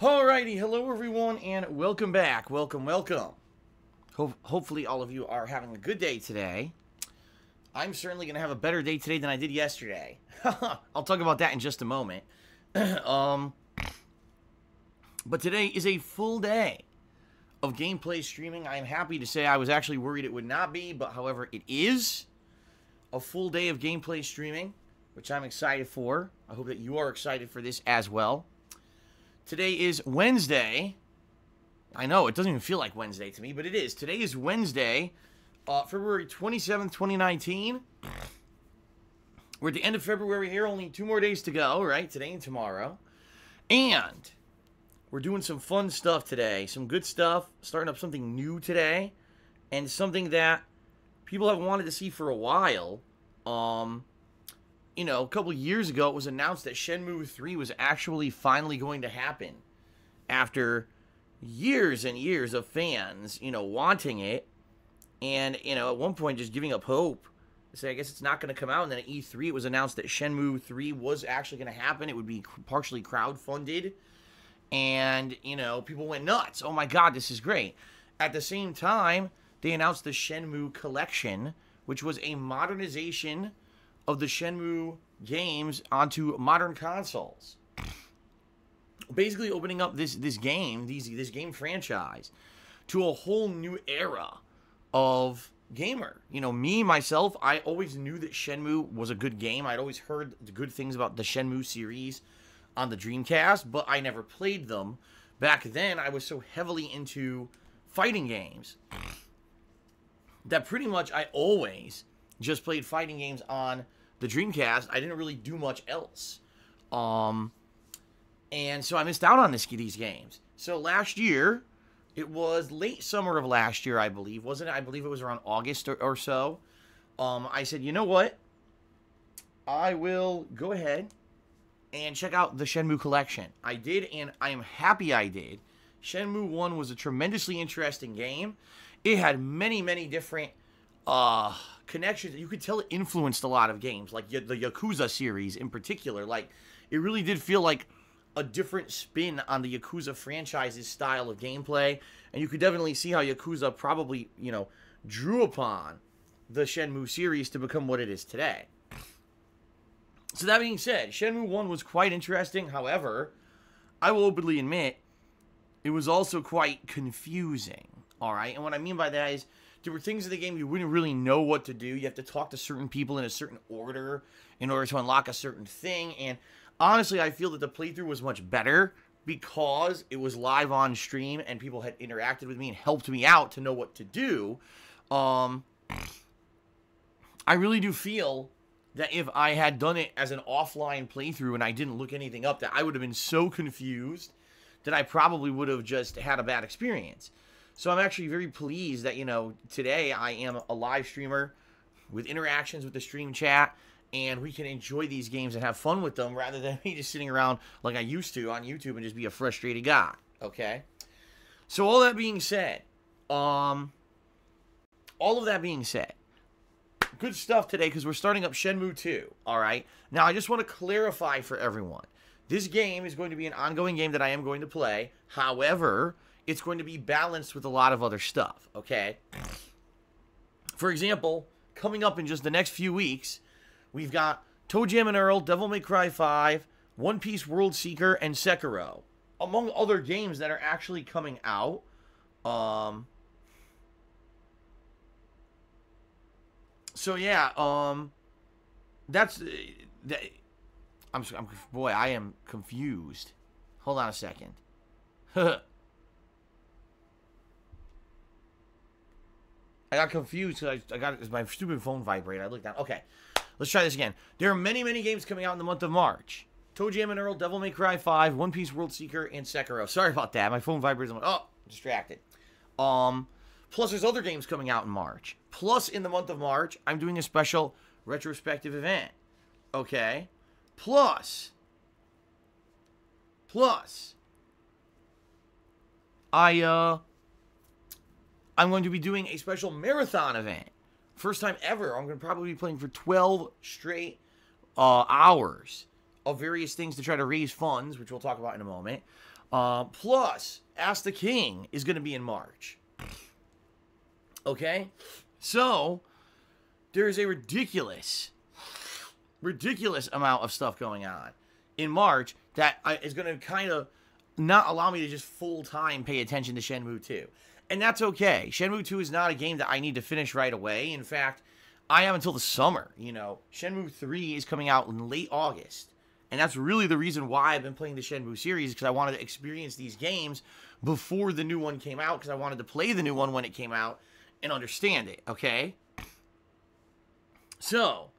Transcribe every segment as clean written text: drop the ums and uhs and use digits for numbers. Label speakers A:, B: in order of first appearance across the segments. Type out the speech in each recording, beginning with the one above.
A: Alrighty, hello everyone, and welcome back. Welcome. Hopefully all of you are having a good day today. I'm certainly going to have a better day today than I did yesterday. I'll talk about that in just a moment. But today is a full day of gameplay streaming. I am happy to say I was actually worried it would not be, but however, it is a full day of gameplay streaming, which I'm excited for. I hope that you are excited for this as well. Today is Wednesday. I know, it doesn't even feel like Wednesday to me, but it is. Today is Wednesday, February 27th, 2019. We're at the end of February here, only 2 more days to go, right? Today and tomorrow. And we're doing some fun stuff today. Some good stuff. Starting up something new today. And something that people have wanted to see for a while. You know, a couple years ago, it was announced that Shenmue 3 was actually finally going to happen. After years and years of fans, you know, wanting it. And, you know, at one point just giving up hope. Say, I guess it's not going to come out. And then at E3, it was announced that Shenmue 3 was actually going to happen. It would be partially crowdfunded. And, you know, people went nuts. Oh my god, this is great. At the same time, they announced the Shenmue Collection, which was a modernization of the Shenmue games onto modern consoles. Basically opening up this game franchise to a whole new era of gamer. You know, me, myself, I always knew that Shenmue was a good game. I'd always heard the good things about the Shenmue series on the Dreamcast, but I never played them. Back then, I was so heavily into fighting games that pretty much I always just played fighting games on the Dreamcast. I didn't really do much else. And so I missed out on these games. So last year, it was late summer of last year, I believe, wasn't it? I believe it was around August or so. I said, you know what? I will go ahead and check out the Shenmue Collection. I did, and I am happy I did. Shenmue 1 was a tremendously interesting game. It had many, many different connections. You could tell it influenced a lot of games, like the Yakuza series in particular. Like, it really did feel like a different spin on the Yakuza franchise's style of gameplay, and you could definitely see how Yakuza probably, you know, drew upon the Shenmue series to become what it is today. So that being said, Shenmue 1 was quite interesting. However, I will openly admit, it was also quite confusing. Alright, and what I mean by that is, there were things in the game you wouldn't really know what to do. You have to talk to certain people in a certain order in order to unlock a certain thing. And honestly, I feel that the playthrough was much better because it was live on stream and people had interacted with me and helped me out to know what to do. I really do feel that if I had done it as an offline playthrough and I didn't look anything up, that I would have been so confused that I probably would have just had a bad experience. So I'm actually very pleased that, you know, today I am a live streamer with interactions with the stream chat, and we can enjoy these games and have fun with them rather than me just sitting around like I used to on YouTube and just be a frustrated guy, okay? So all that being said, good stuff today because we're starting up Shenmue 2, alright? Now, I just want to clarify for everyone. This game is going to be an ongoing game that I am going to play. However, it's going to be balanced with a lot of other stuff, okay? For example, coming up in just the next few weeks, we've got Toe Jam and Earl, Devil May Cry 5, One Piece World Seeker, and Sekiro, among other games that are actually coming out. So yeah, that's boy, I am confused. Hold on a second. I got confused because I got my stupid phone vibrate. I looked down. Okay, let's try this again. There are many, many games coming out in the month of March. Toe Jam and Earl, Devil May Cry 5, One Piece World Seeker, and Sekiro. Sorry about that. My phone vibrates. I'm like, oh, distracted. Plus, there's other games coming out in March. Plus, in the month of March, I'm doing a special retrospective event. Okay? Plus, I'm going to be doing a special marathon event. First time ever. I'm going to probably be playing for 12 straight hours of various things to try to raise funds, which we'll talk about in a moment. Plus, Ask the King is going to be in March. Okay? So, there's a ridiculous amount of stuff going on in March that is going to kind of not allow me to just full-time pay attention to Shenmue 2. And that's okay. Shenmue 2 is not a game that I need to finish right away. In fact, I have until the summer, you know. Shenmue 3 is coming out in late August. And that's really the reason why I've been playing the Shenmue series, because I wanted to experience these games before the new one came out, because I wanted to play the new one when it came out and understand it, okay? So,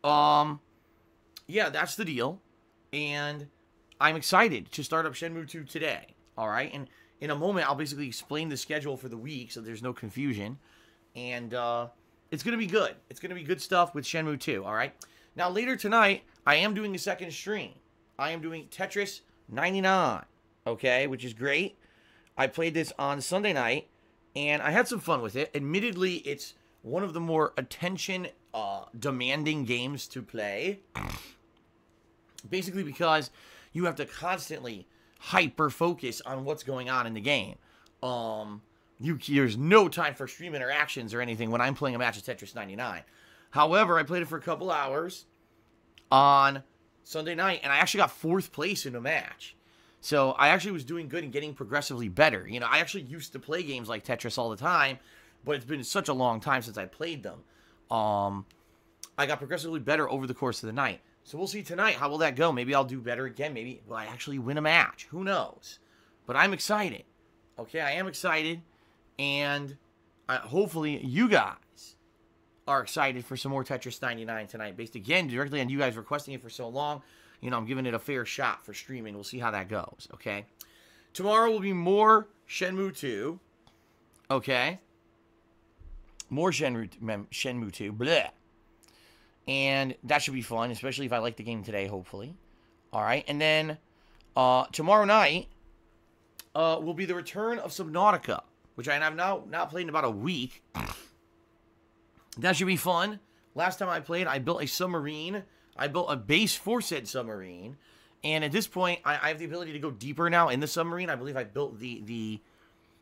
A: yeah, that's the deal. And I'm excited to start up Shenmue 2 today, all right? And in a moment, I'll basically explain the schedule for the week so there's no confusion. And it's going to be good. It's going to be good stuff with Shenmue 2, all right? Now, later tonight, I am doing a second stream. I am doing Tetris 99, okay, which is great. I played this on Sunday night, and I had some fun with it. Admittedly, it's one of the more attention-demanding games to play. Basically because you have to constantly hyper-focus on what's going on in the game. There's no time for stream interactions or anything when I'm playing a match of Tetris 99. However, I played it for a couple hours on Sunday night, and I actually got 4th place in a match. So I actually was doing good and getting progressively better. You know, I actually used to play games like Tetris all the time, but it's been such a long time since I played them. I got progressively better over the course of the night. So we'll see tonight. How will that go? Maybe I'll do better again. Maybe will I actually win a match? Who knows? But I'm excited. Okay, I am excited. And hopefully you guys are excited for some more Tetris 99 tonight. Based, again, directly on you guys requesting it for so long. You know, I'm giving it a fair shot for streaming. We'll see how that goes, okay? Tomorrow will be more Shenmue 2. Okay? More Shenmue 2. Bleh. And that should be fun, especially if I like the game today, hopefully. All right, and then tomorrow night will be the return of Subnautica, which I have now not played in about a week. That should be fun. Last time I played, I built a submarine. I built a base for said submarine. And at this point, I have the ability to go deeper now in the submarine. I believe I built the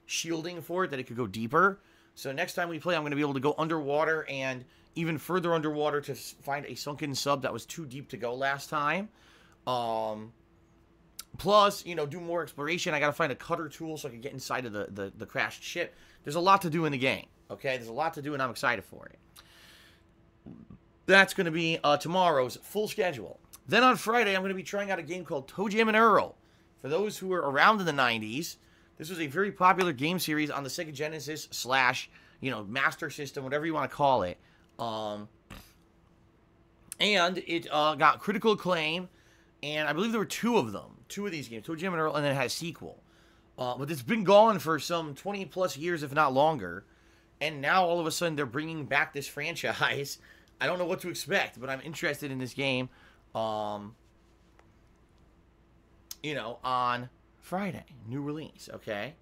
A: shielding for it, that it could go deeper. So next time we play, I'm going to be able to go underwater and even further underwater to find a sunken sub that was too deep to go last time. Plus, you know, do more exploration. I got to find a cutter tool so I can get inside of the crashed ship. There's a lot to do in the game, okay? There's a lot to do, and I'm excited for it. That's going to be tomorrow's full schedule. Then on Friday, I'm going to be trying out a game called ToeJam and Earl. For those who were around in the 90s, this was a very popular game series on the Sega Genesis / you know, Master System, whatever you want to call it. And it got critical acclaim, and I believe there were 2 of them. 2 of these games, ToeJam and Earl, and then it had a sequel. But it's been gone for some 20-plus years, if not longer. And now, all of a sudden, they're bringing back this franchise. I don't know what to expect, but I'm interested in this game, you know, on Friday. New release, okay?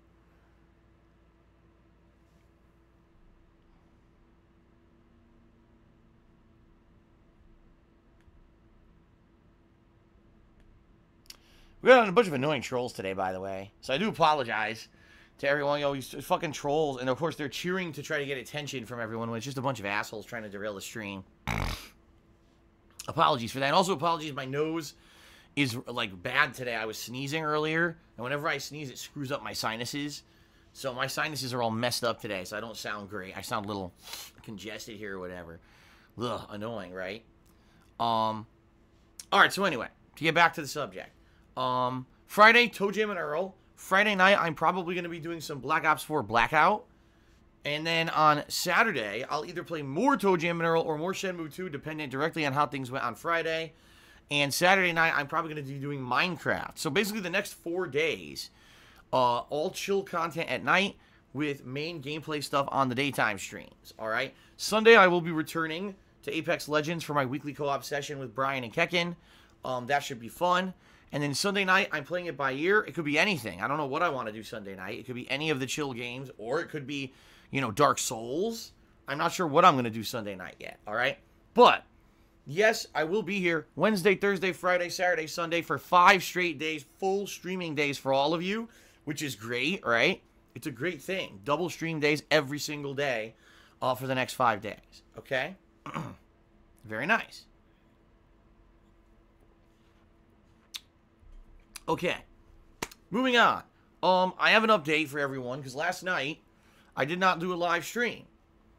A: We got a bunch of annoying trolls today, by the way. So I do apologize to everyone. You know, these fucking trolls. And, of course, they're cheering to try to get attention from everyone when it's just a bunch of assholes trying to derail the stream. Apologies for that. And also apologies, my nose is, like, bad today. I was sneezing earlier. And whenever I sneeze, it screws up my sinuses. So my sinuses are all messed up today. So I don't sound great. I sound a little congested here or whatever. Ugh, annoying, right? All right, so anyway, to get back to the subject. Friday, ToeJam and Earl. Friday night, I'm probably going to be doing some Black Ops 4 Blackout. And then on Saturday, I'll either play more ToeJam and Earl or more Shenmue 2, depending directly on how things went on Friday. And Saturday night, I'm probably going to be doing Minecraft. So basically, the next 4 days, all chill content at night with main gameplay stuff on the daytime streams. All right. Sunday, I will be returning to Apex Legends for my weekly co-op session with Brian and Kekken. That should be fun. And then Sunday night, I'm playing it by ear. It could be anything. I don't know what I want to do Sunday night. It could be any of the chill games, or it could be, you know, Dark Souls. I'm not sure what I'm going to do Sunday night yet, all right? But Yes, I will be here Wednesday, Thursday, Friday, Saturday, Sunday for 5 straight days, full streaming days for all of you, which is great, right? It's a great thing. Double stream days every single day for the next 5 days, okay? Very nice. Okay, moving on. I have an update for everyone because last night I did not do a live stream.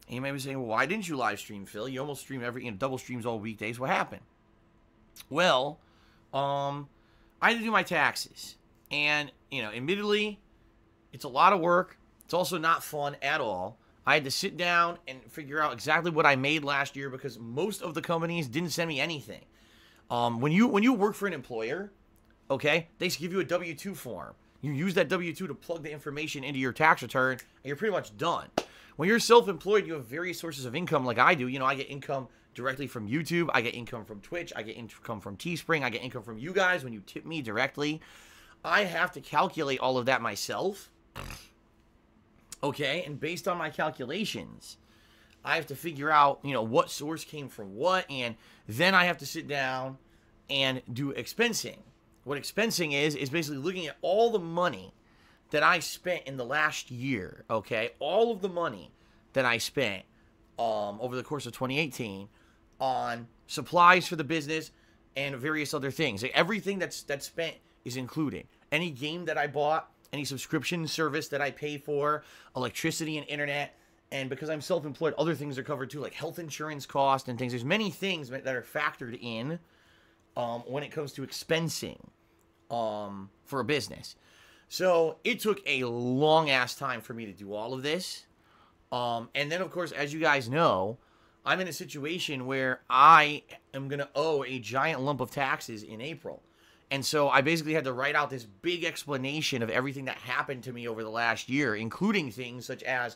A: And you may be saying, well, why didn't you live stream, Phil? You almost stream double streams all weekdays. What happened? Well, I had to do my taxes. And, admittedly, it's a lot of work. It's also not fun at all. I had to sit down and figure out exactly what I made last year because most of the companies didn't send me anything. When you work for an employer, okay, they give you a W-2 form. You use that W-2 to plug the information into your tax return, and you're pretty much done. When you're self-employed, you have various sources of income like I do. I get income directly from YouTube. I get income from Twitch. I get income from Teespring. I get income from you guys when you tip me directly. I have to calculate all of that myself. Okay, and based on my calculations, I have to figure out, what source came from what, and then I have to sit down and do expensing. What expensing is basically looking at all the money that I spent in the last year, okay? All of the money that I spent over the course of 2018 on supplies for the business and various other things. Everything that's spent is included. Any game that I bought, any subscription service that I pay for, electricity and internet, and because I'm self-employed, other things are covered too, like health insurance cost and things. There's many things that are factored in when it comes to expensing for a business. So it took a long-ass time for me to do all of this. And then, of course, as you guys know, I'm in a situation where I am going to owe a giant lump of taxes in April. And so I basically had to write out this big explanation of everything that happened to me over the last year, including things such as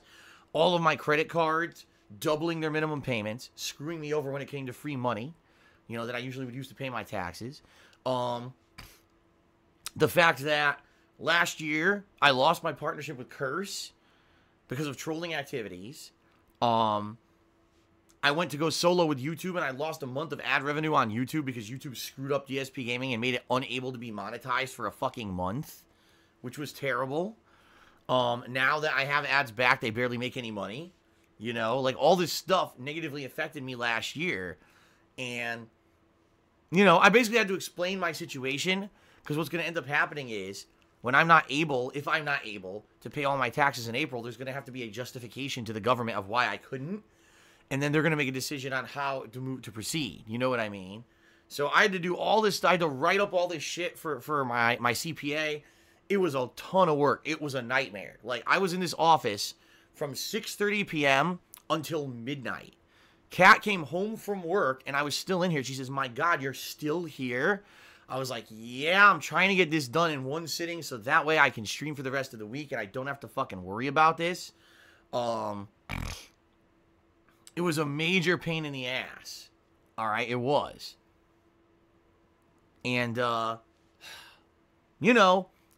A: all of my credit cards doubling their minimum payments, screwing me over when it came to free money, that I usually would use to pay my taxes. The fact that last year, I lost my partnership with Curse because of trolling activities. I went to go solo with YouTube, and I lost a month of ad revenue on YouTube because YouTube screwed up DSPGaming and made it unable to be monetized for a fucking month, which was terrible. Now that I have ads back, they barely make any money. All this stuff negatively affected me last year. And, I basically had to explain my situation because what's going to end up happening is if I'm not able to pay all my taxes in April, there's going to have to be a justification to the government of why I couldn't. And then they're going to make a decision on how to proceed. You know what I mean? So I had to do all this. I had to write up all this shit for my CPA. It was a ton of work. It was a nightmare. Like, I was in this office from 6:30 p.m. until midnight. Kat came home from work, and I was still in here. She says, my God, you're still here? I was like, yeah, I'm trying to get this done in one sitting so that way I can stream for the rest of the week and I don't have to fucking worry about this. It was a major pain in the ass. All right, it was. And, it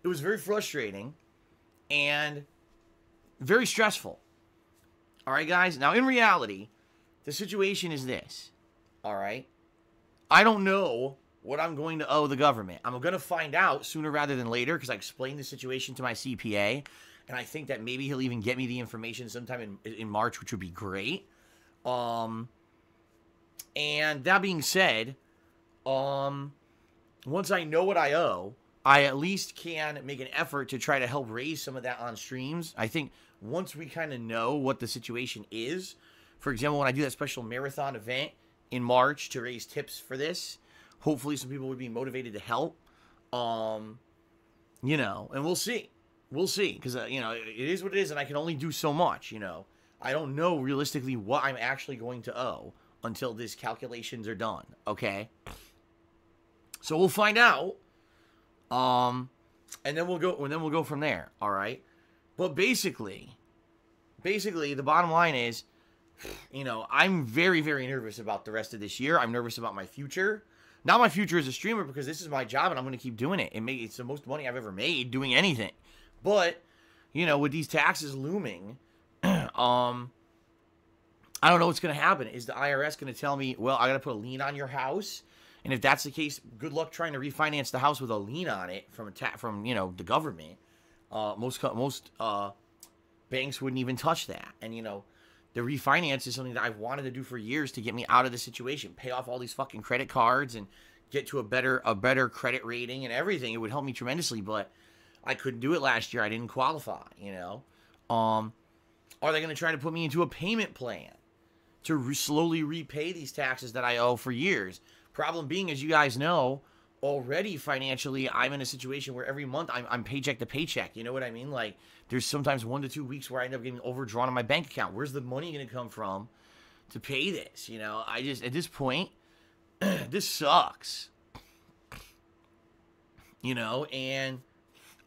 A: was very frustrating and very stressful. All right, guys? Now, in reality, the situation is this. All right? I don't know what I'm going to owe the government. I'm going to find out sooner rather than later because I explained the situation to my CPA, and I think that maybe he'll even get me the information sometime in March, which would be great. And that being said, once I know what I owe, I at least can make an effort to try to help raise some of that on streams. I think once we kind of know what the situation is, for example, when I do that special marathon event in March to raise tips for this, hopefully some people would be motivated to help. And we'll see. We'll see. Because, it is what it is, and I can only do so much, I don't know realistically what I'm actually going to owe until these calculations are done, okay? So we'll find out. And then we'll go from there, all right? But basically, the bottom line is, I'm very, very nervous about the rest of this year. I'm nervous about my future. Not my future as a streamer because this is my job and I'm going to keep doing it. It's the most money I've ever made doing anything. But, with these taxes looming, I I don't know what's going to happen. Is the IRS going to tell me, well, I got to put a lien on your house? And if that's the case, good luck trying to refinance the house with a lien on it from you know, the government. Most banks wouldn't even touch that. And, you know, the refinance is something that I've wanted to do for years to get me out of the situation. Pay off all these fucking credit cards and get to a better credit rating and everything. It would help me tremendously, but I couldn't do it last year. I didn't qualify, you know. Are they going to try to put me into a payment plan to slowly repay these taxes that I owe for years? Problem being, as you guys know, already financially, I'm in a situation where every month I'm paycheck to paycheck. You know what I mean? Like, there's sometimes 1 to 2 weeks where I end up getting overdrawn on my bank account. Where's the money going to come from to pay this? You know, I just, at this point, this sucks. You know, and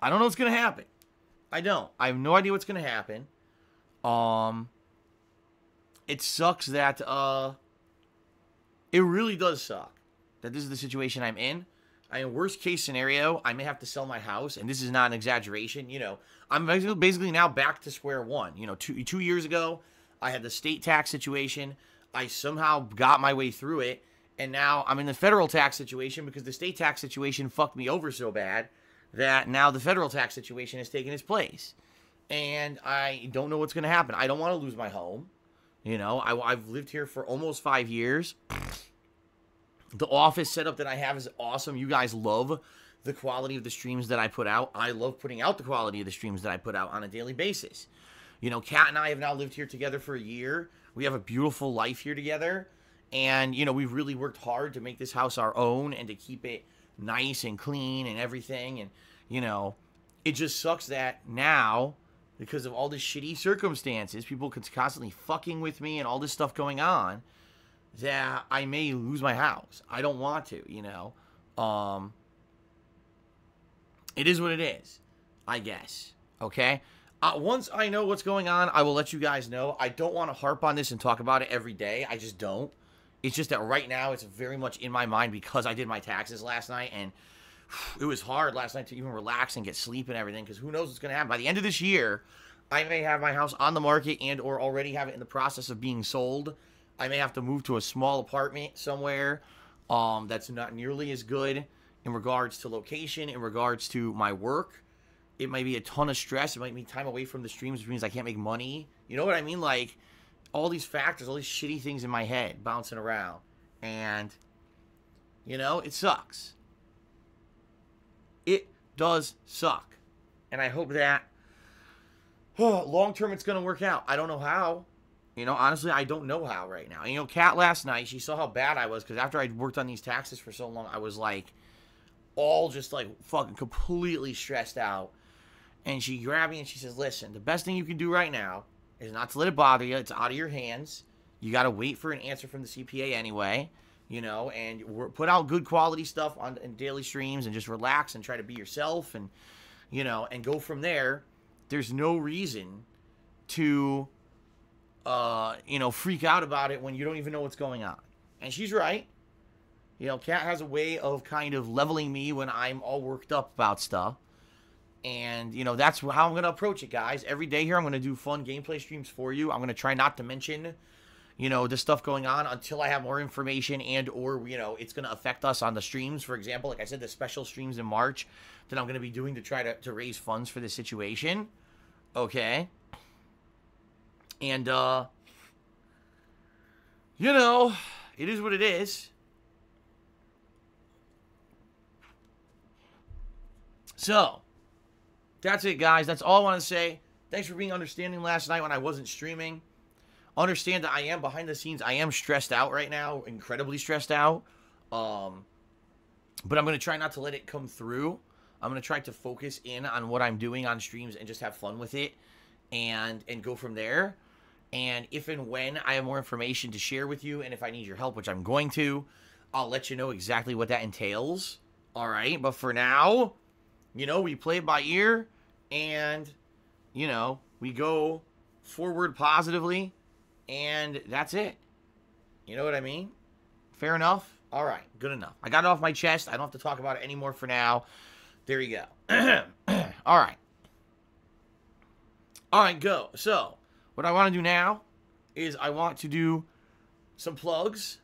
A: I don't know what's going to happen. I don't. I have no idea what's going to happen. It sucks that, it really does suck that this is the situation I'm in. I mean, worst case scenario, I may have to sell my house, and this is not an exaggeration. You know, I'm basically now back to square one. You know, two years ago, I had the state tax situation. I somehow got my way through it, and now I'm in the federal tax situation because the state tax situation fucked me over so bad that now the federal tax situation has taken its place. And I don't know what's going to happen. I don't want to lose my home. You know, I've lived here for almost 5 years. The office setup that I have is awesome. You guys love the quality of the streams that I put out. I love putting out the quality of the streams that I put out on a daily basis. You know, Kat and I have now lived here together for a year. We have a beautiful life here together. And, you know, we've really worked hard to make this house our own and to keep it nice and clean and everything. And, you know, it just sucks that now, because of all the shitty circumstances, people constantly fucking with me and all this stuff going on, that I may lose my house. I don't want to, you know. It is what it is, I guess. Okay? Once I know what's going on, I will let you guys know. I don't want to harp on this and talk about it every day. I just don't. It's just that right now it's very much in my mind because I did my taxes last night, and it was hard last night to even relax and get sleep and everything, because who knows what's going to happen. By the end of this year, I may have my house on the market and or already have it in the process of being sold. I may have to move to a small apartment somewhere that's not nearly as good in regards to location, in regards to my work. It might be a ton of stress. It might mean time away from the streams, which means I can't make money. You know what I mean? Like, all these factors, all these shitty things in my head bouncing around. And, you know, it sucks. It does suck. And I hope that long term it's going to work out. I don't know how. You know, honestly, I don't know how right now. You know, Kat last night, she saw how bad I was, because after I'd worked on these taxes for so long, I was like, all just like fucking completely stressed out. And she grabbed me and she says, listen, the best thing you can do right now is not to let it bother you. It's out of your hands. You got to wait for an answer from the CPA anyway, you know, and put out good quality stuff on in daily streams and just relax and try to be yourself and, you know, and go from there. There's no reason to, you know, freak out about it when you don't even know what's going on. And she's right. You know, Kat has a way of kind of leveling me when I'm all worked up about stuff. And, you know, that's how I'm going to approach it, guys. Every day here, I'm going to do fun gameplay streams for you. I'm going to try not to mention, you know, the stuff going on until I have more information and or, you know, it's going to affect us on the streams. For example, like I said, the special streams in March that I'm going to be doing to try to raise funds for this situation. Okay. And, you know, it is what it is. So, that's it, guys. That's all I want to say. Thanks for being understanding last night when I wasn't streaming. Understand that I am behind the scenes. I am stressed out right now, incredibly stressed out. But I'm going to try not to let it come through. I'm going to try to focus in on what I'm doing on streams and just have fun with it and go from there. And if and when I have more information to share with you, and if I need your help, which I'm going to, I'll let you know exactly what that entails. All right? But for now, you know, we play it by ear, and, you know, we go forward positively, and that's it. You know what I mean? Fair enough? All right, good enough. I got it off my chest. I don't have to talk about it anymore for now. There you go. All right. All right, go. So, what I want to do now is I want to do some plugs,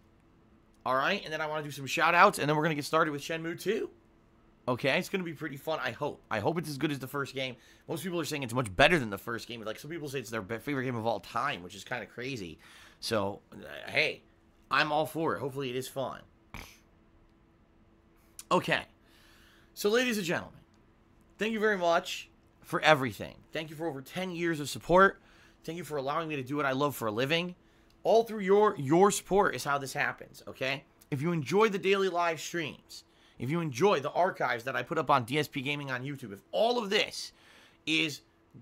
A: all right? And then I want to do some shout-outs, and then we're going to get started with Shenmue 2. Okay, it's going to be pretty fun, I hope. I hope it's as good as the first game. Most people are saying it's much better than the first game. Like, some people say it's their favorite game of all time, which is kind of crazy. So, hey, I'm all for it. Hopefully it is fun. Okay. So, ladies and gentlemen, thank you very much for everything. Thank you for over 10 years of support. Thank you for allowing me to do what I love for a living. All through your support is how this happens, okay? If you enjoy the daily live streams, if you enjoy the archives that I put up on DSPGaming on YouTube, if all of this is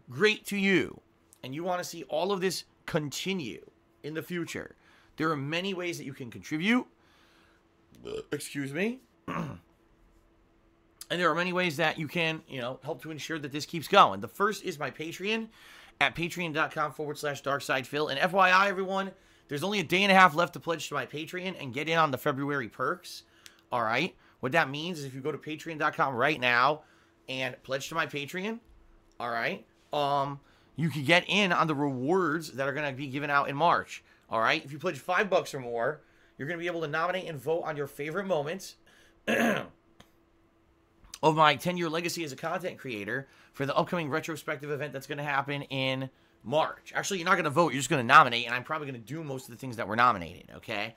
A: great to you, and you want to see all of this continue in the future, there are many ways that you can contribute. Excuse me. And there are many ways that you can, help to ensure that this keeps going. The first is my Patreon at patreon.com/darksidefil. And FYI, everyone, there's only a day and a half left to pledge to my Patreon and get in on the February perks. All right? What that means is if you go to patreon.com right now and pledge to my Patreon, all right, you can get in on the rewards that are going to be given out in March. All right? If you pledge $5 or more, you're going to be able to nominate and vote on your favorite moments of my 10-year legacy as a content creator for the upcoming retrospective event that's going to happen in March. Actually, you're not going to vote. You're just going to nominate, and I'm probably going to do most of the things that were nominated, okay?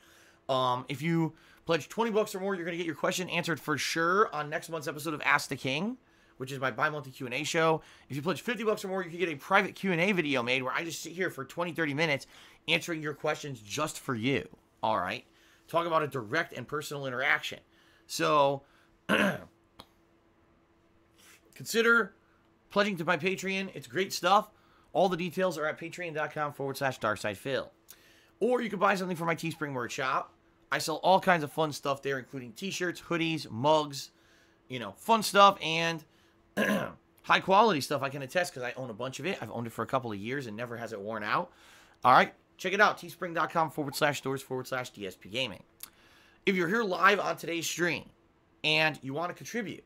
A: If you pledge $20 or more, you're going to get your question answered for sure on next month's episode of Ask the King, which is my bi-monthly Q&A show. If you pledge $50 or more, you can get a private Q&A video made where I just sit here for 20, 30 minutes answering your questions just for you, all right? Talk about a direct and personal interaction. So, consider pledging to my Patreon. It's great stuff. All the details are at patreon.com/darksidefil. Or you can buy something from my Teespring merch shop. I sell all kinds of fun stuff there, including t-shirts, hoodies, mugs, fun stuff, and high quality stuff. I can attest because I own a bunch of it. I've owned it for a couple of years and never has it worn out. All right, check it out. teespring.com/stores/DSPGaming. If you're here live on today's stream and you want to contribute,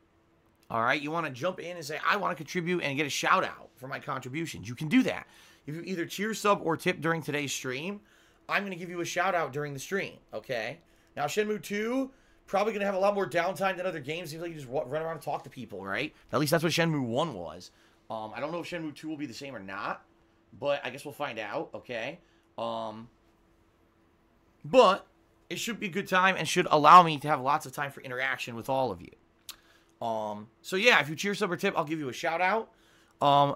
A: all right, you want to jump in and say, I want to contribute and get a shout out for my contributions, you can do that. If you either cheer, sub, or tip during today's stream, I'm going to give you a shout out during the stream, okay? Now, Shenmue 2, probably going to have a lot more downtime than other games. Seems like you just run around and talk to people, right? At least that's what Shenmue 1 was. I don't know if Shenmue 2 will be the same or not, but I guess we'll find out, okay? But it should be a good time and should allow me to have lots of time for interaction with all of you. So yeah, if you cheer, sub, or tip, I'll give you a shout out.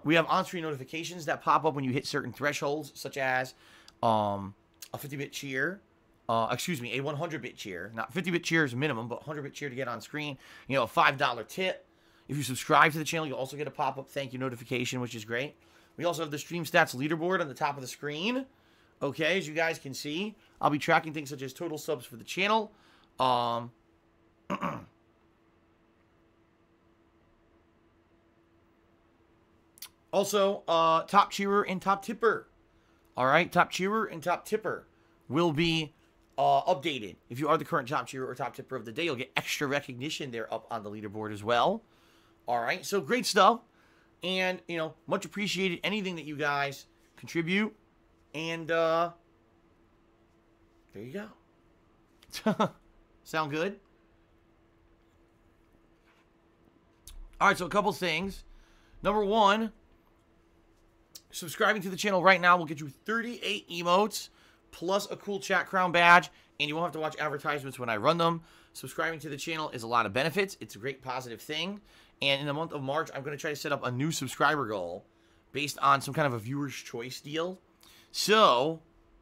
A: We have on-screen notifications that pop up when you hit certain thresholds, such as, a 50-bit cheer, a 100-bit cheer. Not 50-bit cheer is minimum, but 100-bit cheer to get on screen. A $5 tip. If you subscribe to the channel, you'll also get a pop-up thank you notification, which is great. We also have the Stream Stats leaderboard on the top of the screen. Okay, as you guys can see, I'll be tracking things such as total subs for the channel. Also, top cheerer and top tipper. All right, top cheerer and top tipper will be updated. If you are the current top cheerer or top tipper of the day, you'll get extra recognition there up on the leaderboard as well. All right, so great stuff. And, much appreciated anything that you guys contribute. And, there you go. Sound good? All right, so a couple things. Number one, subscribing to the channel right now will get you 38 emotes plus a cool chat crown badge, and you won't have to watch advertisements when I run them. Subscribing to the channel is a lot of benefits. It's a great positive thing. And in the month of March, I'm going to try to set up a new subscriber goal based on some kind of a viewer's choice deal. So,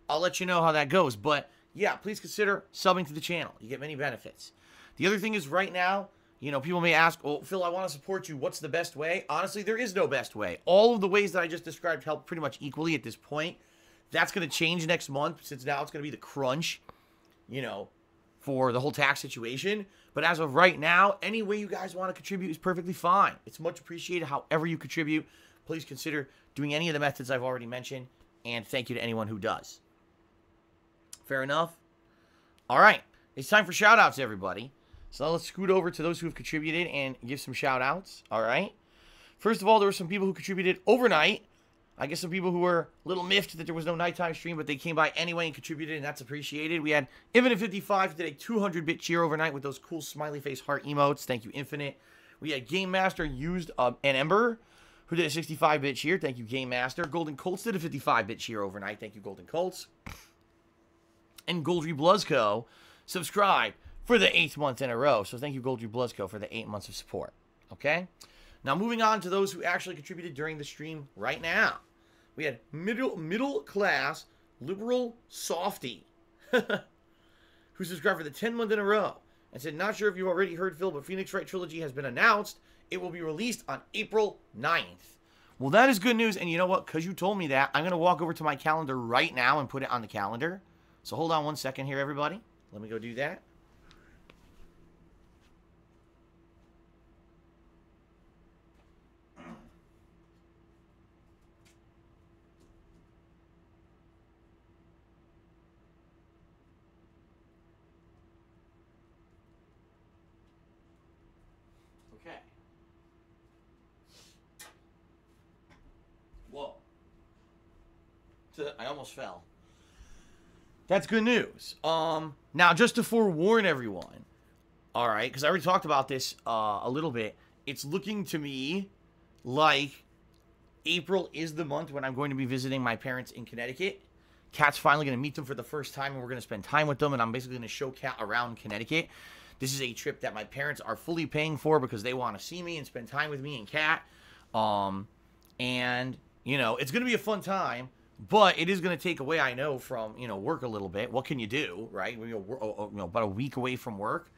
A: I'll let you know how that goes. But, yeah, please consider subbing to the channel. You get many benefits. The other thing is right now, people may ask, oh, Phil, I want to support you. What's the best way? Honestly, there is no best way. All of the ways that I just described help pretty much equally at this point. That's going to change next month since now it's going to be the crunch, for the whole tax situation. But as of right now, any way you guys want to contribute is perfectly fine. It's much appreciated however you contribute. Please consider doing any of the methods I've already mentioned. And thank you to anyone who does. Fair enough? All right. It's time for shout-outs, everybody. So let's scoot over to those who have contributed and give some shout-outs. All right. First of all, there were some people who contributed overnight. I guess some people who were a little miffed that there was no nighttime stream, but they came by anyway and contributed, and that's appreciated. We had Infinite55 did a 200-bit cheer overnight with those cool smiley face heart emotes. Thank you, Infinite. We had Game Master used an Ember, who did a 65-bit cheer. Thank you, Game Master. Golden Colts did a 55-bit cheer overnight. Thank you, Golden Colts. And Goldry Bluzco subscribed for the 8th month in a row. So thank you, Goldry Bluzco, for the 8 months of support. Okay? Now, moving on to those who actually contributed during the stream right now. We had middle class liberal softy who subscribed for the 10th month in a row and said, not sure if you already heard, Phil, but Phoenix Wright Trilogy has been announced. It will be released on April 9th. Well, that is good news, and you know what? Because you told me that, I'm going to walk over to my calendar right now and put it on the calendar. So hold on one second here, everybody. Let me go do that. Whoa. I almost fell. That's good news. Now, just to forewarn everyone, all right, because I already talked about this a little bit, it's looking to me like April is the month when I'm going to be visiting my parents in Connecticut. Kat's finally going to meet them for the first time, and we're going to spend time with them, and I'm basically going to show Kat around Connecticut. This is a trip that my parents are fully paying for because they want to see me and spend time with me and Kat. And, you know, it's going to be a fun time, but it is going to take away, I know, from, you know, work a little bit. What can you do, right? We're about a week away from work,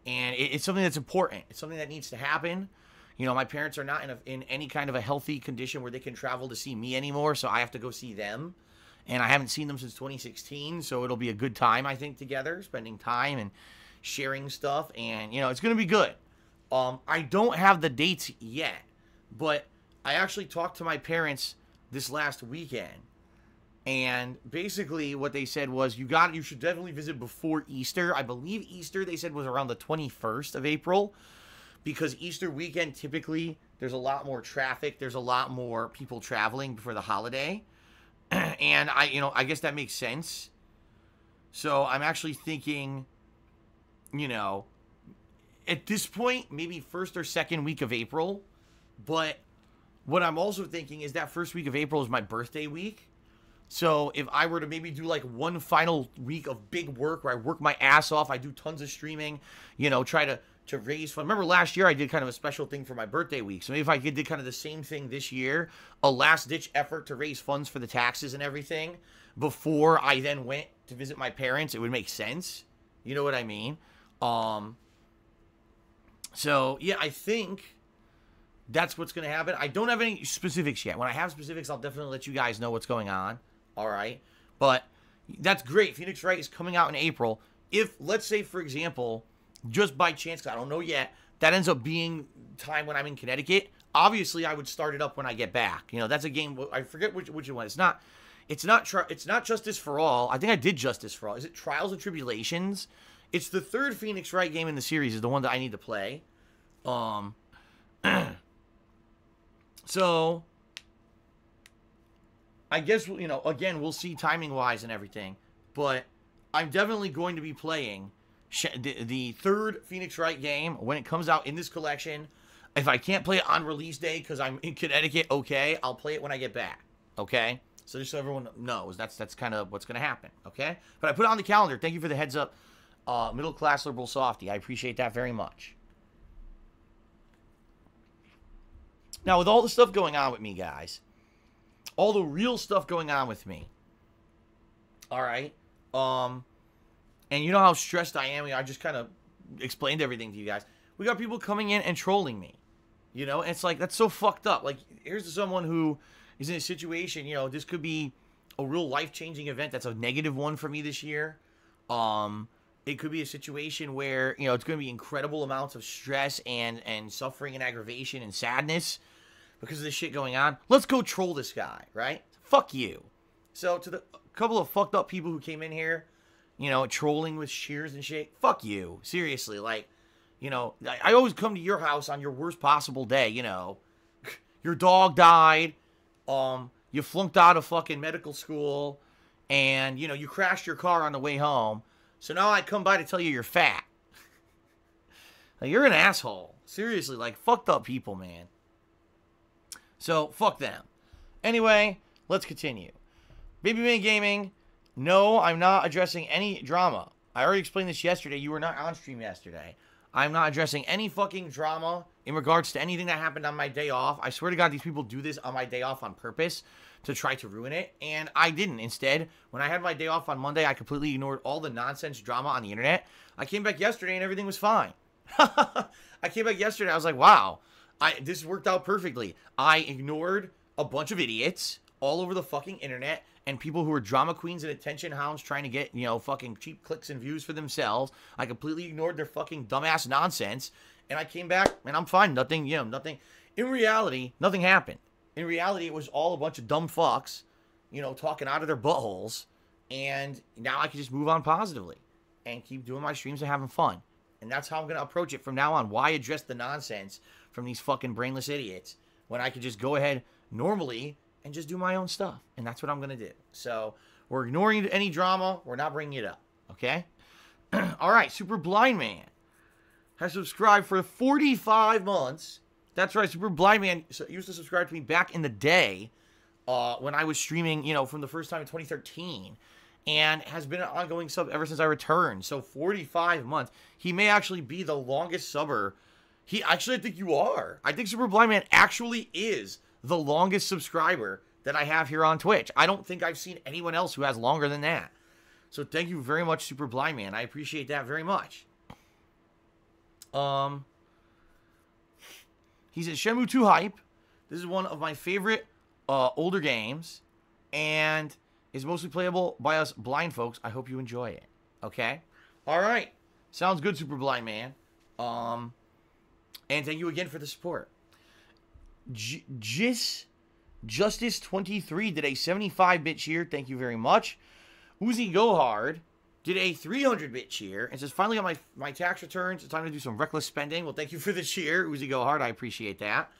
A: and it's something that's important. It's something that needs to happen. You know, my parents are not in any kind of a healthy condition where they can travel to see me anymore, so I have to go see them. And I haven't seen them since 2016, so it'll be a good time, I think, together, spending time and sharing stuff, and, you know, it's going to be good. I don't have the dates yet, but I actually talked to my parents this last weekend, and basically what they said was, you should definitely visit before Easter. I believe Easter, they said, was around the 21st of April, because Easter weekend, typically, there's a lot more traffic, there's a lot more people traveling before the holiday. And I guess that makes sense. So I'm actually thinking, you know, at this point, maybe first or second week of April. But what I'm also thinking is that first week of April is my birthday week. So if I were to maybe do like one final week of big work where I work my ass off, I do tons of streaming, you know, try to raise funds. Remember last year I did kind of a special thing for my birthday week. So maybe if I did kind of the same thing this year, a last-ditch effort to raise funds for the taxes and everything before I then went to visit my parents, it would make sense. You know what I mean? So, yeah, I think that's what's going to happen. I don't have any specifics yet. When I have specifics, I'll definitely let you guys know what's going on. All right? But that's great. Phoenix Wright is coming out in April. If, let's say, for example, just by chance, because I don't know yet, that ends up being time when I'm in Connecticut, obviously I would start it up when I get back. You know, that's a game, I forget which one. It's not Justice for All. I think I did Justice for All. Is it Trials and Tribulations? It's the third Phoenix Wright game in the series, is the one that I need to play. So, I guess, you know, again, we'll see timing-wise and everything, but I'm definitely going to be playing the third Phoenix Wright game when it comes out in this collection. If I can't play it on release day because I'm in Connecticut, okay, I'll play it when I get back, okay? So just so everyone knows, that's kind of what's going to happen, okay? But I put it on the calendar. Thank you for the heads up, Middle Class Liberal Softy. I appreciate that very much. Now, with all the stuff going on with me, guys, all the real stuff going on with me, all right, and you know how stressed I am. I just kind of explained everything to you guys. We got people coming in and trolling me. You know, and it's like, that's so fucked up. Like, here's someone who is in a situation, you know, this could be a real life-changing event that's a negative one for me this year. It could be a situation where, you know, it's going to be incredible amounts of stress and suffering and aggravation and sadness because of this shit going on. Let's go troll this guy, right? Fuck you. So, to the couple of fucked up people who came in here, you know, trolling with shears and shit, fuck you. Seriously, like, you know, I always come to your house on your worst possible day, you know. Your dog died. you flunked out of fucking medical school, and, you know, you crashed your car on the way home. So now I come by to tell you you're fat. Like, you're an asshole. Seriously, like, fucked up people, man. So, fuck them. Anyway, let's continue. Baby Man Gaming, no, I'm not addressing any drama. I already explained this yesterday. You were not on stream yesterday. I'm not addressing any fucking drama in regards to anything that happened on my day off. I swear to God, these people do this on my day off on purpose to try to ruin it, and I didn't. Instead, when I had my day off on Monday, I completely ignored all the nonsense drama on the internet. I came back yesterday, and everything was fine. I came back yesterday, I was like, wow, this worked out perfectly. I ignored a bunch of idiots all over the fucking internet, and people who are drama queens and attention hounds trying to get, you know, fucking cheap clicks and views for themselves. I completely ignored their fucking dumbass nonsense, and I came back, and I'm fine. Nothing, you know, nothing. In reality, nothing happened. In reality, it was all a bunch of dumb fucks, you know, talking out of their buttholes, and now I can just move on positively and keep doing my streams and having fun. And that's how I'm going to approach it from now on. Why address the nonsense from these fucking brainless idiots when I could just go ahead normally and just do my own stuff? And that's what I'm going to do. So we're ignoring any drama. We're not bringing it up. Okay? All right. Super Blind Man has subscribed for 45 months. That's right. Super Blind Man used to subscribe to me back in the day when I was streaming, you know, from the first time in 2013. And has been an ongoing sub ever since I returned. So 45 months. He may actually be the longest subber. I think you are. I think Super Blind Man actually is the longest subscriber that I have here on Twitch. I don't think I've seen anyone else who has longer than that. So thank you very much, Super Blind Man. I appreciate that very much. He's at Shenmue 2 Hype. This is one of my favorite older games. And is mostly playable by us blind folks. I hope you enjoy it. Okay? All right. Sounds good, Super Blind Man. And thank you again for the support. Justice23 did a 75-bit cheer. Thank you very much. Uzi Gohard did a 300-bit cheer and says, finally got my tax returns. It's time to do some reckless spending. Well, thank you for the cheer, Uzi Gohard. I appreciate that.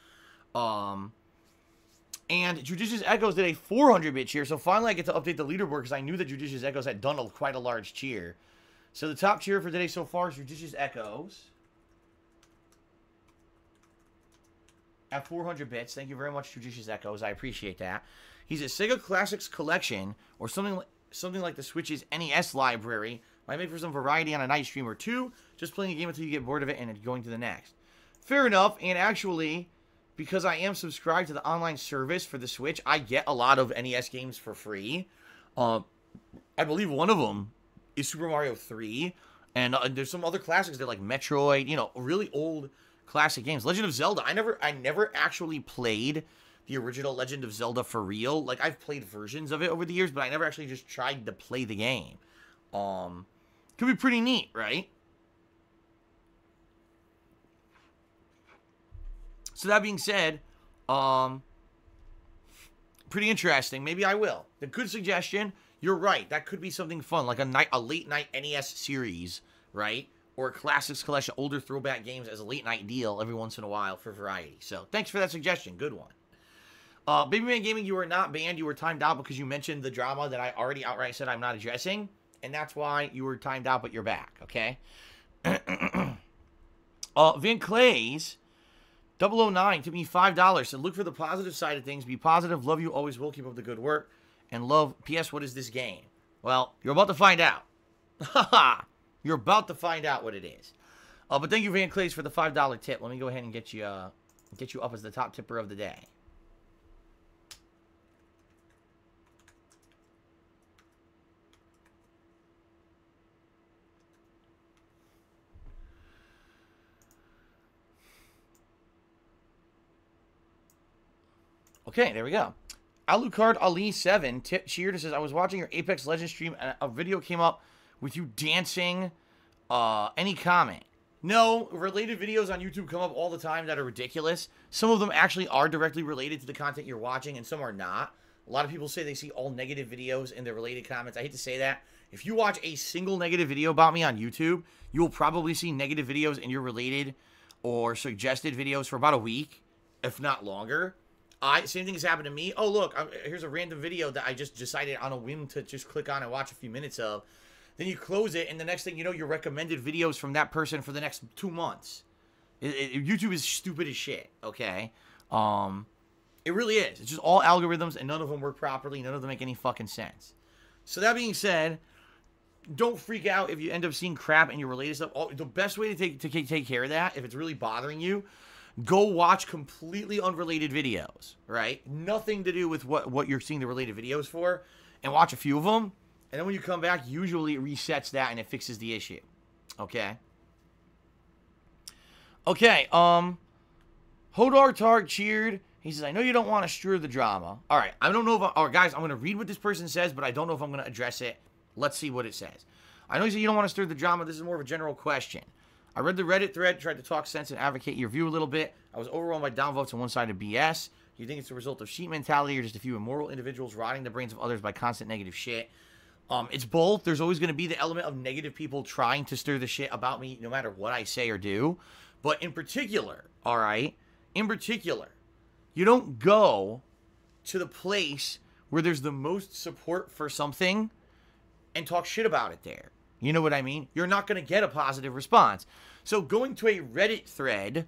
A: And Judicious Echoes did a 400-bit cheer. So finally I get to update the leaderboard because I knew that Judicious Echoes had done quite a large cheer. So the top cheer for today so far is Judicious Echoes at 400 bits. Thank you very much, Judicious Echoes. I appreciate that. He's a Sega Classics Collection or something like the Switch's NES library. Might make for some variety on a night stream or two. Just playing a game until you get bored of it and going to the next. Fair enough. And actually, because I am subscribed to the online service for the Switch, I get a lot of NES games for free. I believe one of them is Super Mario 3. And there's some other classics there like Metroid, you know, really old classic games. Legend of Zelda. I never actually played the original Legend of Zelda for real. Like, I've played versions of it over the years, but I never actually just tried to play the game. Could be pretty neat, right? So that being said, pretty interesting. Maybe I will. A good suggestion. You're right. That could be something fun, like a late night NES series, right? Or a Classics Collection, older throwback games as a late night deal every once in a while for variety. So thanks for that suggestion. Good one. Baby Man Gaming, you were not banned. You were timed out because you mentioned the drama that I already outright said I'm not addressing. And that's why you were timed out, but you're back, okay? Van Clays 009 took me $5. Said, look for the positive side of things. Be positive. Love you. Always will. Keep up the good work. And love. P.S. What is this game? Well, you're about to find out. You're about to find out what it is. But thank you, Van Clays, for the $5 tip. Let me go ahead and get you up as the top tipper of the day. Okay, there we go. Alucard Ali 7 cheered and says, I was watching your Apex Legends stream and a video came up with you dancing. Any comment? No, related videos on YouTube come up all the time that are ridiculous. Some of them actually are directly related to the content you're watching and some are not. A lot of people say they see all negative videos in their related comments. I hate to say that. If you watch a single negative video about me on YouTube, you will probably see negative videos in your related or suggested videos for about a week, if not longer. Same thing has happened to me. Oh, look, here's a random video that I just decided on a whim to just click on and watch a few minutes of. Then you close it, and the next thing you know, your recommended videos from that person for the next 2 months. YouTube is stupid as shit, okay? It really is. It's just all algorithms, and none of them work properly. None of them make any fucking sense. So that being said, don't freak out if you end up seeing crap in your related stuff. The best way to take care of that, if it's really bothering you, go watch completely unrelated videos, right? Nothing to do with what you're seeing the related videos for, and watch a few of them. And then when you come back, usually it resets that and it fixes the issue. Okay? Okay, Hodar Targ cheered. He says, I know you don't want to stir the drama. All right, I don't know if guys, I'm going to read what this person says, but I don't know if I'm going to address it. Let's see what it says. I know you said you don't want to stir the drama. This is more of a general question. I read the Reddit thread, tried to talk sense and advocate your view a little bit. I was overwhelmed by downvotes and one-sided BS. Do you think it's a result of sheep mentality or just a few immoral individuals rotting the brains of others by constant negative shit? It's both. There's always going to be the element of negative people trying to stir the shit about me no matter what I say or do. But in particular, all right, in particular, you don't go to the place where there's the most support for something and talk shit about it there. You know what I mean? You're not going to get a positive response. So going to a Reddit thread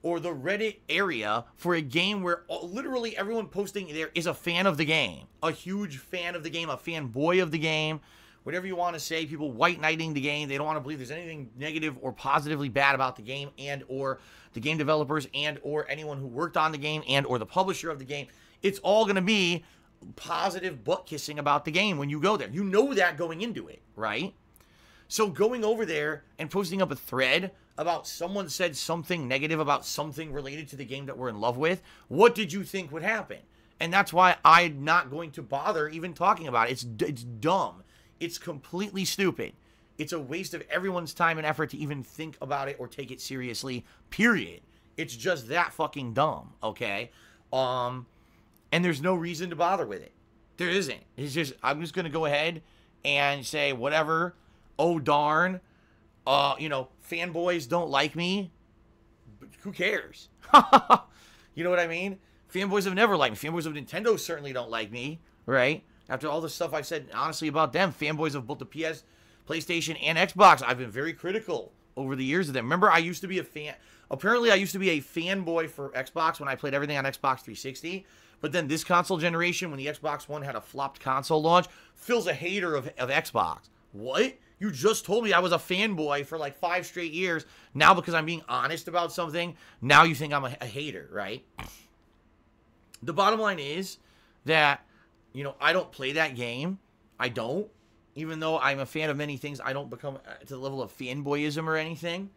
A: or the Reddit area for a game where literally everyone posting there is a fan of the game, a huge fan of the game, a fanboy of the game, whatever you want to say, people white knighting the game. They don't want to believe there's anything negative or positively bad about the game and or the game developers and or anyone who worked on the game and or the publisher of the game. It's all going to be positive butt kissing about the game when you go there. You know that going into it, right? So going over there and posting up a thread about someone said something negative about something related to the game that we're in love with, what did you think would happen? And that's why I'm not going to bother even talking about it. It's dumb. It's completely stupid. It's a waste of everyone's time and effort to even think about it or take it seriously, period. It's just that fucking dumb, okay? And there's no reason to bother with it. There isn't. It's just, I'm just going to go ahead and say whatever. Oh, darn. Fanboys don't like me. But who cares? You know what I mean? Fanboys have never liked me. Fanboys of Nintendo certainly don't like me, right? After all the stuff I've said, honestly, about them, fanboys of both the PS, PlayStation, and Xbox, I've been very critical over the years of them. Remember, I used to be a fan. Apparently, I used to be a fanboy for Xbox when I played everything on Xbox 360. But then this console generation, when the Xbox One had a flopped console launch, Phil's a hater of Xbox. What? You just told me I was a fanboy for like 5 straight years. Now, because I'm being honest about something, now you think I'm a hater, right? The bottom line is that, I don't play that game. I don't. Even though I'm a fan of many things, I don't become to the level of fanboyism or anything.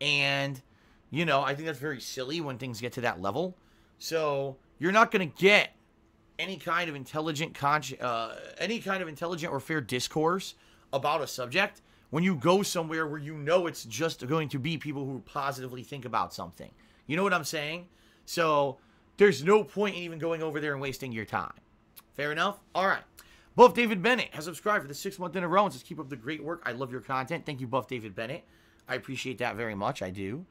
A: And, I think that's very silly when things get to that level. So you're not going to get any kind of intelligent or fair discourse about a subject when you go somewhere where it's just going to be people who positively think about something. You know what I'm saying? So there's no point in even going over there and wasting your time. Fair enough? All right. Buff David Bennett has subscribed for the 6th month in a row and says, keep up the great work. I love your content. Thank you, Buff David Bennett. I appreciate that very much. I do.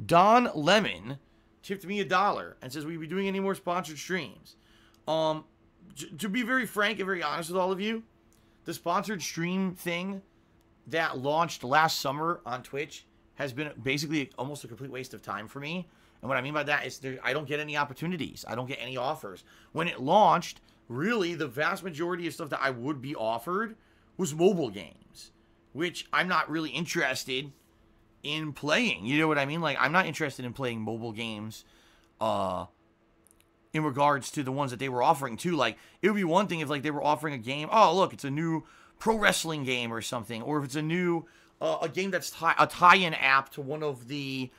A: Don Lemon tipped me $1 and says, will you be doing any more sponsored streams? To be very frank and very honest with all of you, the sponsored stream thing that launched last summer on Twitch has been basically almost a complete waste of time for me. And what I mean by that is I don't get any opportunities. I don't get any offers. When it launched, really the vast majority of stuff that I would be offered was mobile games, which I'm not really interested in playing. You know what I mean? Like, I'm not interested in playing mobile games in regards to the ones that they were offering too. Like, it would be one thing if like they were offering a game, oh look, it's a new pro wrestling game or something, or if it's a new a game that's a tie-in app to one of the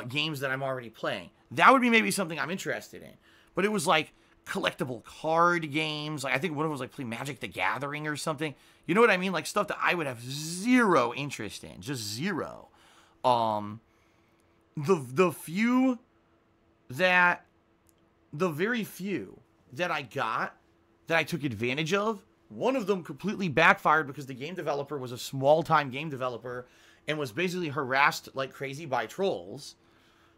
A: games that I'm already playing. That would be maybe something I'm interested in. But it was like collectible card games. Like, I think one of them was like play Magic the Gathering or something. You know what I mean? Like stuff that I would have zero interest in, just zero. The very few that I got, that I took advantage of, one of them completely backfired because the game developer was a small-time game developer and was basically harassed like crazy by trolls.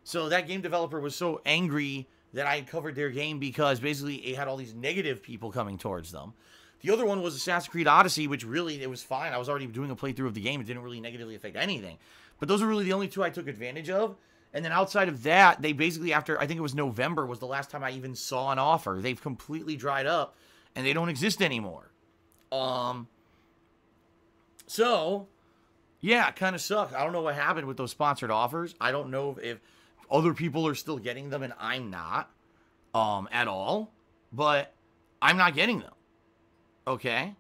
A: So that game developer was so angry that I had covered their game because basically it had all these negative people coming towards them. The other one was Assassin's Creed Odyssey, which really, it was fine. I was already doing a playthrough of the game. It didn't really negatively affect anything. But those are really the only two I took advantage of. And then outside of that, they basically, after, I think it was November, was the last time I even saw an offer. They've completely dried up, and they don't exist anymore. So, yeah, it kind of sucks. I don't know what happened with those sponsored offers. I don't know if other people are still getting them and I'm not, at all. But I'm not getting them. Okay?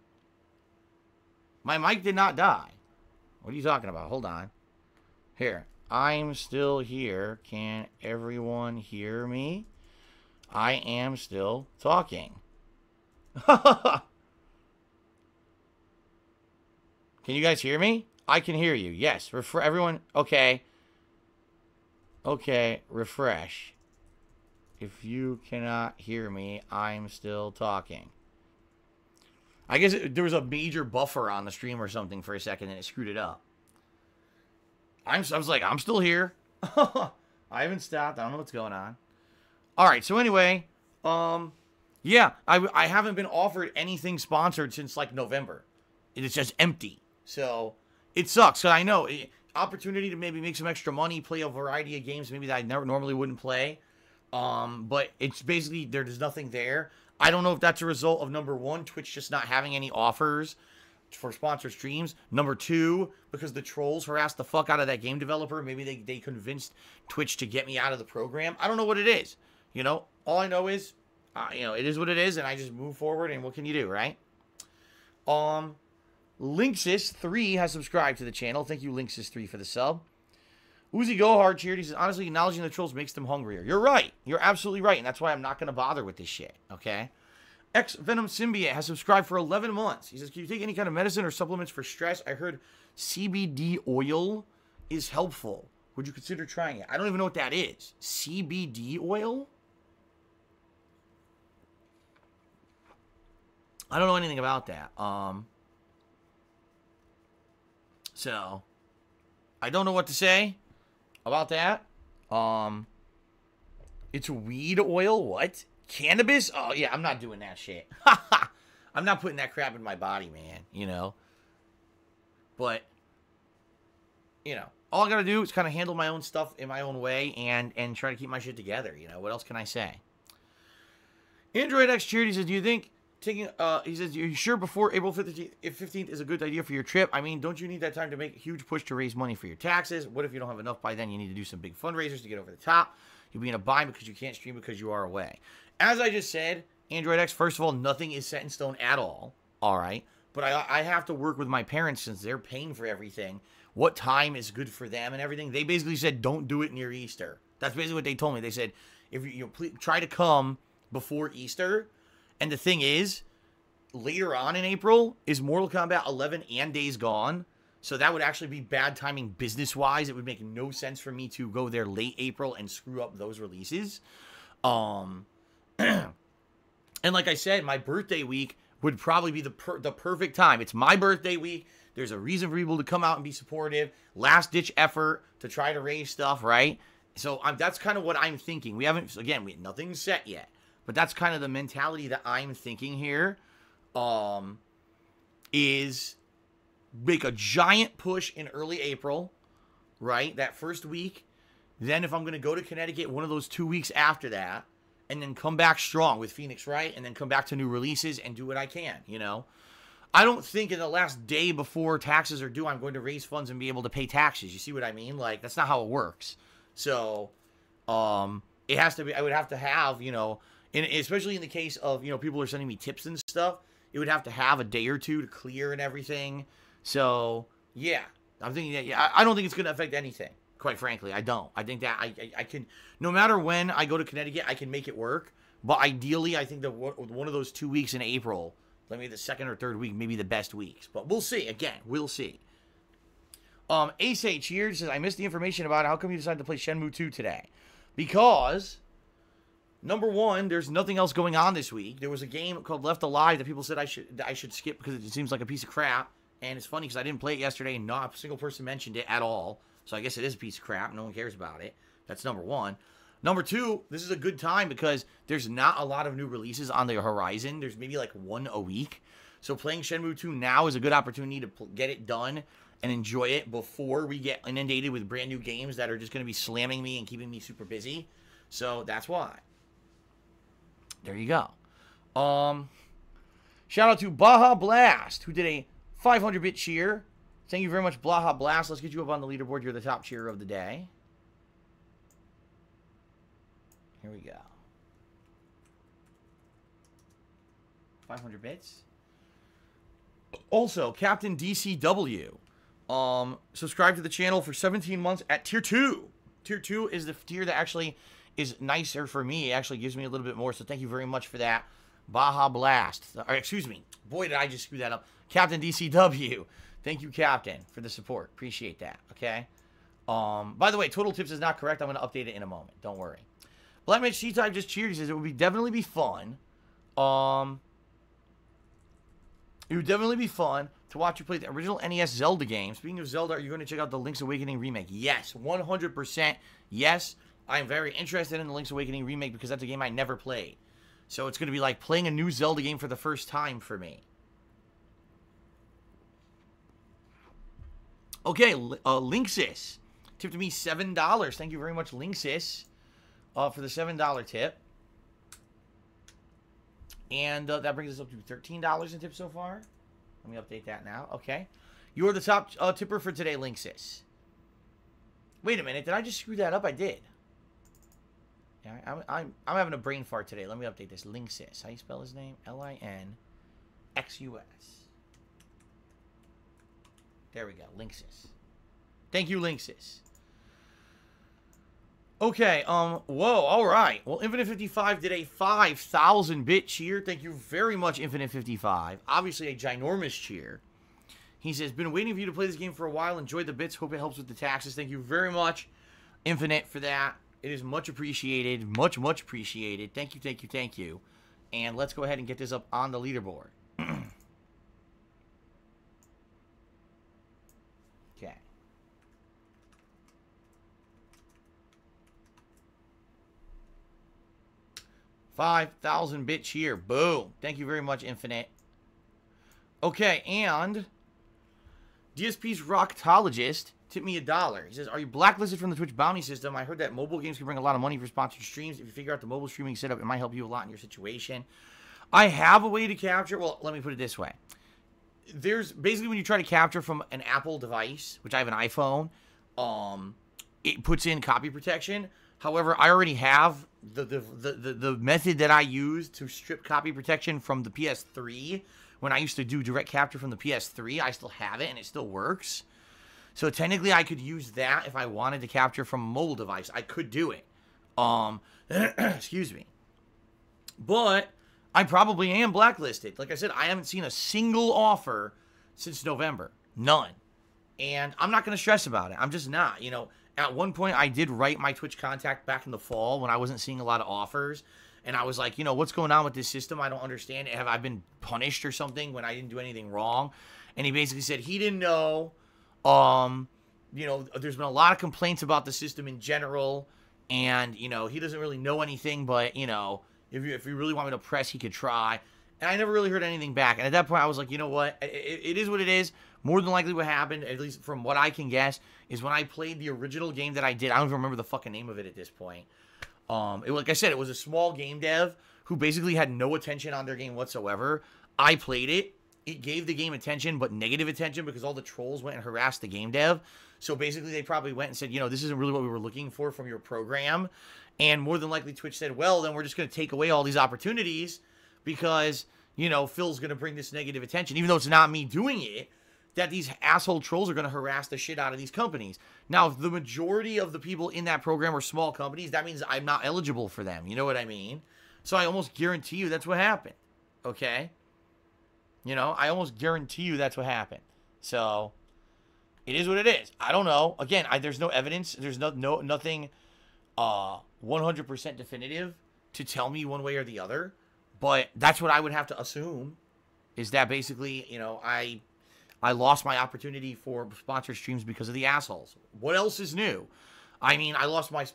A: My mic did not die. What are you talking about? Hold on. Here. I'm still here. Can everyone hear me? I am still talking. Can you guys hear me? I can hear you. Yes. Everyone. Okay. Okay. Refresh. If you cannot hear me, I'm still talking. I guess there was a major buffer on the stream or something for a second and it screwed it up. I was like, I'm still here. I haven't stopped. I don't know what's going on. All right. So anyway, yeah, I haven't been offered anything sponsored since like November. It's just empty. So it sucks. So I know opportunity to maybe make some extra money, play a variety of games maybe that I normally wouldn't play. But it's basically there's nothing there. I don't know if that's a result of number one, Twitch just not having any offers for sponsored streams. Number two, because the trolls harassed the fuck out of that game developer. Maybe they convinced Twitch to get me out of the program. I don't know what it is. You know, all I know is, it is what it is, and I just move forward, and what can you do, right? Linksys3 has subscribed to the channel. Thank you, Linksys3, for the sub. Uzi Gohard cheered. He says, honestly, acknowledging the trolls makes them hungrier. You're right. You're absolutely right, and that's why I'm not going to bother with this shit, okay? X-Venom Symbiote has subscribed for 11 months. He says, can you take any kind of medicine or supplements for stress? I heard CBD oil is helpful. Would you consider trying it? I don't even know what that is. CBD oil? I don't know anything about that. So, I don't know what to say about that. It's weed oil? What? Cannabis? Oh, yeah, I'm not doing that shit. I'm not putting that crap in my body, man, But, all I gotta do is kind of handle my own stuff in my own way and try to keep my shit together, What else can I say? Android X Charity says, do you think taking, he says, are you sure before April 15th is a good idea for your trip? I mean, don't you need that time to make a huge push to raise money for your taxes? What if you don't have enough by then? You need to do some big fundraisers to get over the top. You'll be in a bind because you can't stream because you are away. As I just said, Android X, first of all, nothing is set in stone at all. All right. But I have to work with my parents since they're paying for everything. What time is good for them and everything. They basically said, don't do it near Easter. That's basically what they told me. They said, if you please try to come before Easter. And the thing is, later on in April is Mortal Kombat 11 and Days Gone. So that would actually be bad timing business-wise. It would make no sense for me to go there late April and screw up those releases. And like I said, my birthday week would probably be the perfect time. It's my birthday week. There's a reason for people to come out and be supportive. Last-ditch effort to try to raise stuff, right? So that's kind of what I'm thinking. Nothing's set yet. But that's kind of the mentality that I'm thinking here. Is make a giant push in early April, right? That first week. Then if I'm going to go to Connecticut, one of those 2 weeks after that. And then come back strong with Phoenix Wright. And then come back to new releases and do what I can, I don't think in the last day before taxes are due, I'm going to raise funds and be able to pay taxes. You see what I mean? Like, that's not how it works. So, it has to be, I would have to have, especially in the case of, people are sending me tips and stuff. It would have to have a day or two to clear and everything. So, yeah. I'm thinking that, I don't think it's going to affect anything. Quite frankly, I don't. I think that I can, no matter when I go to Connecticut, I can make it work. But ideally, I think that one of those 2 weeks in April, maybe the second or third week, maybe the best weeks. But we'll see. Again, we'll see. Ace H here says, I missed the information about how come you decided to play Shenmue 2 today. Because, number one, there's nothing else going on this week. There was a game called Left Alive that people said I should skip because it seems like a piece of crap. And it's funny because I didn't play it yesterday and not a single person mentioned it at all. So I guess it is a piece of crap. No one cares about it. That's number one. Number two, this is a good time because there's not a lot of new releases on the horizon. There's maybe like one a week. So playing Shenmue 2 now is a good opportunity to get it done and enjoy it before we get inundated with brand new games that are just going to be slamming me and keeping me super busy. So that's why. There you go. Shout out to Baja Blast, who did a 500-bit cheer. Thank you very much, Baja Blast. Let's get you up on the leaderboard. You're the top cheerer of the day. Here we go. 500 bits. Also, Captain DCW. Subscribe to the channel for 17 months at Tier 2. Tier 2 is the tier that actually is nicer for me. It actually gives me a little bit more, so thank you very much for that. Baja Blast. Or, excuse me. Boy, did I just screw that up. Captain DCW. Thank you, Captain, for the support. Appreciate that, okay? By the way, Total Tips is not correct. I'm going to update it in a moment. Don't worry. Black Mitch C-Type just cheered. He says it would definitely be fun. It would definitely be fun to watch you play the original NES Zelda game. Speaking of Zelda, are you going to check out the Link's Awakening remake? Yes, 100% yes. I'm very interested in the Link's Awakening remake because that's a game I never played. So it's going to be like playing a new Zelda game for the first time for me. Okay, Linksys tipped me $7. Thank you very much, Linksys, for the $7 tip. And that brings us up to $13 in tips so far. Let me update that now. Okay. You are the top tipper for today, Linksys. Wait a minute. Did I just screw that up? I did. Yeah, I'm having a brain fart today. Let me update this. Linksys. How do you spell his name? L-I-N-X-U-S. There we go. Linksys. Thank you, Linksys. Okay, whoa, all right. Well, Infinite55 did a 5,000-bit cheer. Thank you very much, Infinite55. Obviously, a ginormous cheer. He says, been waiting for you to play this game for a while. Enjoy the bits. Hope it helps with the taxes. Thank you very much, Infinite, for that. It is much appreciated. Much, much appreciated. Thank you, thank you, thank you. And let's go ahead and get this up on the leaderboard. Okay. $5,000-bit cheer. Boom. Thank you very much, Infinite. Okay, and DSP's Rocktologist tipped me $1. He says, are you blacklisted from the Twitch bounty system? I heard that mobile games can bring a lot of money for sponsored streams. If you figure out the mobile streaming setup, it might help you a lot in your situation. I have a way to capture. Well, let me put it this way. There's basically when you try to capture from an Apple device, which I have an iPhone, it puts in copy protection. However, I already have the method that I use to strip copy protection from the PS3. When I used to do direct capture from the PS3, I still have it and it still works. So technically, I could use that if I wanted to capture from a mobile device. I could do it. Excuse me. But I probably am blacklisted. Like I said, I haven't seen a single offer since November. None. And I'm not going to stress about it. I'm just not. You know, at one point, I did write my Twitch contact back in the fall when I wasn't seeing a lot of offers. And I was like, you know, what's going on with this system? I don't understand. Have I been punished or something when I didn't do anything wrong? And he basically said he didn't know. You know, there's been a lot of complaints about the system in general. And, you know, he doesn't really know anything. But, you know, if you really want me to press, he could try. And I never really heard anything back. And at that point, I was like, you know what? It is what it is. More than likely what happened, at least from what I can guess, is when I played the original game that I did. I don't even remember the fucking name of it at this point. Like I said, it was a small game dev who basically had no attention on their game whatsoever. I played it. It gave the game attention, but negative attention because all the trolls went and harassed the game dev. So basically, they probably went and said, you know, this isn't really what we were looking for from your program. And more than likely, Twitch said, well, then we're just going to take away all these opportunities because, you know, Phil's going to bring this negative attention, even though it's not me doing it, that these asshole trolls are going to harass the shit out of these companies. Now, if the majority of the people in that program are small companies, that means I'm not eligible for them. You know what I mean? So I almost guarantee you that's what happened. Okay? You know, I almost guarantee you that's what happened. So, it is what it is. I don't know. Again, there's no evidence. There's nothing 100% definitive to tell me one way or the other. But that's what I would have to assume, is that basically, you know, I lost my opportunity for sponsored streams because of the assholes. What else is new? I mean, I lost my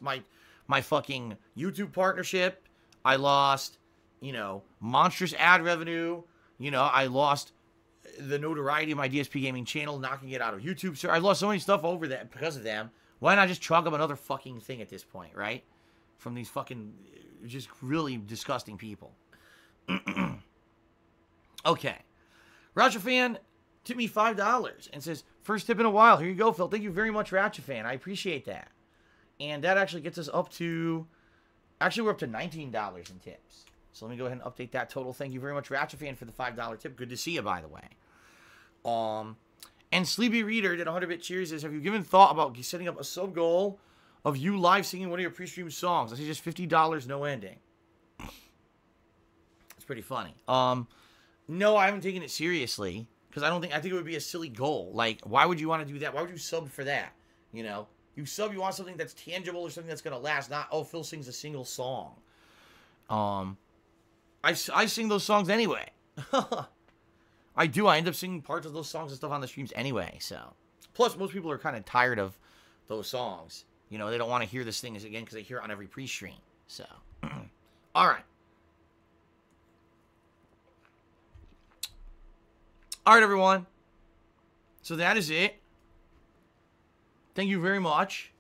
A: my fucking YouTube partnership. I lost, you know, monstrous ad revenue. You know, I lost the notoriety of my DSPGaming channel, knocking it out of YouTube. So I lost so many stuff over that because of them. Why not just chalk up another fucking thing at this point, right? From these fucking just really disgusting people. Okay. Ratcha Fan tipped me $5 and says, first tip in a while. Here you go, Phil. Thank you very much, Ratcha Fan. I appreciate that. And that actually gets us up to... Actually, we're up to $19 in tips. So let me go ahead and update that total. Thank you very much, Ratcha Fan, for the $5 tip. Good to see you, by the way. And Sleepy Reader did 100-bit cheers. Says, have you given thought about setting up a sub goal of you live singing one of your pre-stream songs? I say just $50, no ending. It's pretty funny. No, I haven't taken it seriously because I think it would be a silly goal. Like, why would you want to do that? Why would you sub for that? You know, you want something that's tangible or something that's gonna last. Not, oh, Phil sings a single song. I sing those songs anyway. I do. I end up singing parts of those songs and stuff on the streams anyway. So, plus most people are kind of tired of those songs. You know, they don't want to hear this thing again because they hear it on every pre-stream. So, all right. All right, everyone. So that is it. Thank you very much.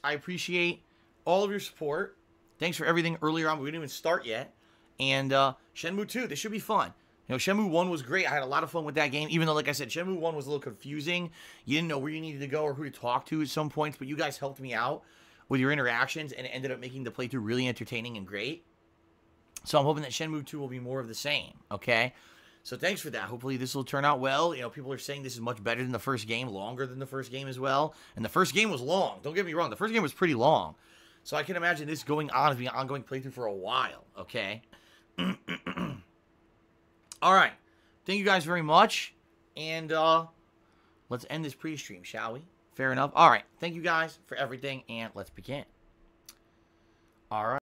A: I appreciate all of your support. Thanks for everything earlier on. We didn't even start yet. And Shenmue 2, this should be fun. You know, Shenmue 1 was great. I had a lot of fun with that game, even though, like I said, Shenmue 1 was a little confusing. You didn't know where you needed to go or who to talk to at some points, but you guys helped me out with your interactions, and it ended up making the playthrough really entertaining and great. So I'm hoping that Shenmue 2 will be more of the same, okay? So thanks for that. Hopefully this will turn out well. You know, people are saying this is much better than the first game, longer than the first game as well. And the first game was long. Don't get me wrong. The first game was pretty long. So I can imagine this going on as being an ongoing playthrough for a while, okay? All right. Thank you guys very much. And let's end this pre-stream, shall we? Fair enough. All right. Thank you guys for everything, and let's begin. All right.